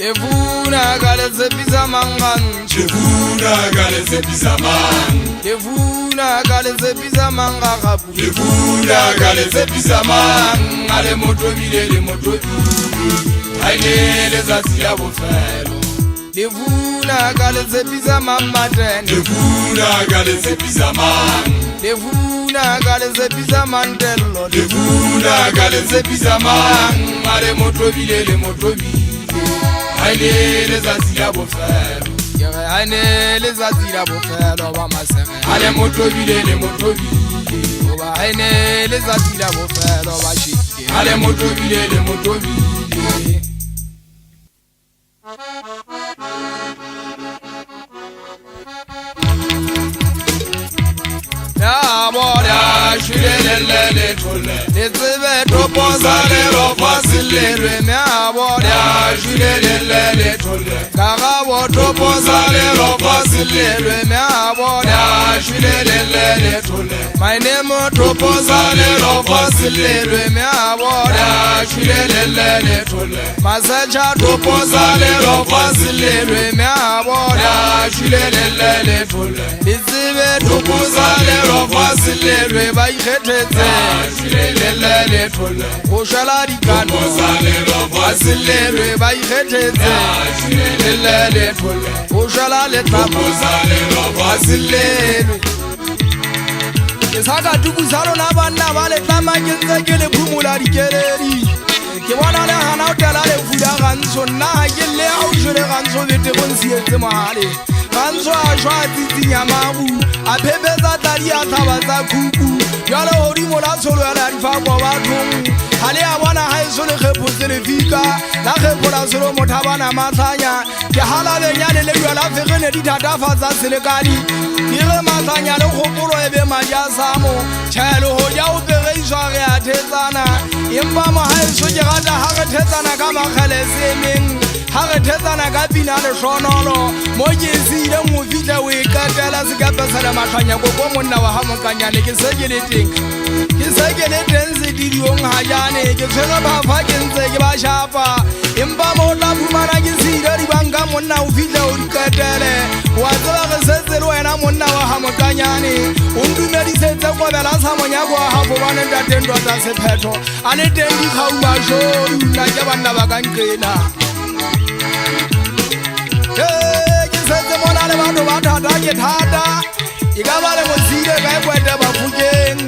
Devuna galeze bizamangan. Devuna galeze bizaman. Devuna galeze bizamanga kapu. Devuna galeze bizaman. Ale motobile le motobile. Aine les asia bofelo. Devuna galeze bizamamaten. Devuna galeze bizaman. Devuna galeze bizamandello. Devuna galeze bizaman. Ale motobile le motobile. Aine les asia bofelo. Yere aine les azira bofelo ba masere. Ale motobile le motobile. Oba aine les azira bofelo ba shiki. Ale motobile le motobile. Ya boda Shulelele tole. Letsebe topozale Fasile. ya boda Shulelele tole. Karabo topozale Fasile. ya boda Shulelele tole. My name topozale Fasile. ya boda Shulelele tole. Masacha Topozale Fasile. ya boda Shulelele tole. Letsebe Topozale Fasile. ba ikgethetse Shulelele tole. go shala dikano Topozale Fasile. ba ikgethetse Shulelele tole. go shala letlamo Topozale Fasile. ke saka tuku sa rona banna ba letlama ke ntse ke le phumula dikeledi ke bona le hana o tela le fuda gantsho nna ha ke le ha o jere gantsho bete go nsietse mahale gantsho a shwa tsitsinya mabu a phepetsa tladi a tlhaba tsa khuku jalo godimo la tsholo ya la difakwa bathong ga le a bona ga eso le kgepotse le fika la kgepola selo motho a bana matlhanya ke galabenyane le jwa la fegene di thatafatsa selekadi ke ge matlhanya le kgopolo e be madi a samo tšhaelo go ja o pegeiswa ge a thetsana empa mo ga eso ke gata ga re thetsana ka makgele semeng ga re thetsana ka pina lešonolo mo ke seile mo fitlha o e katela sekape sa le matlhanya koko monna wa ga mokanyane ke se ke le teng sedidiong ga jane ke tshwere phafa ke ntse ke ba shapa empa mo o tla phumana ke seile dibanka monna o fitlha o dikatele wa tseba ge setse le wena monna wa ga mokanyane o ntumedisetse kobela sa monyako wa gago baneng ka teng tota sephetho a le teng dikgaumašo duna ke banna ba kantlena ke setse mona le batho ba thata ke thata e ka ba le motsile ka e kwete bafokeng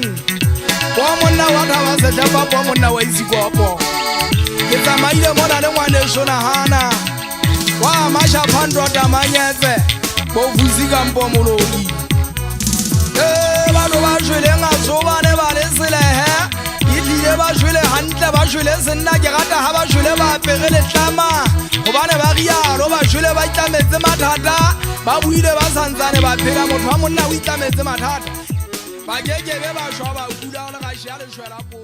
kwa monna wa thaba setlhepa kwa monna wa isikopo ke tsamaile mona le ngwaneso nagana wa masha phandota manyetse bofusi kampo molodi batho ba shweleng a tsobane ba le selehe e tlile ba shwele gantle ba shwele senna ke gata ga ba shwele ba apege letlama gobane ba rialo ba shwele ba itlametse mathata ba buile ba santsane ba phela motho wa monna o itlametse mathata ba kekebe ba shwa ba kula o le gašea lešwela ko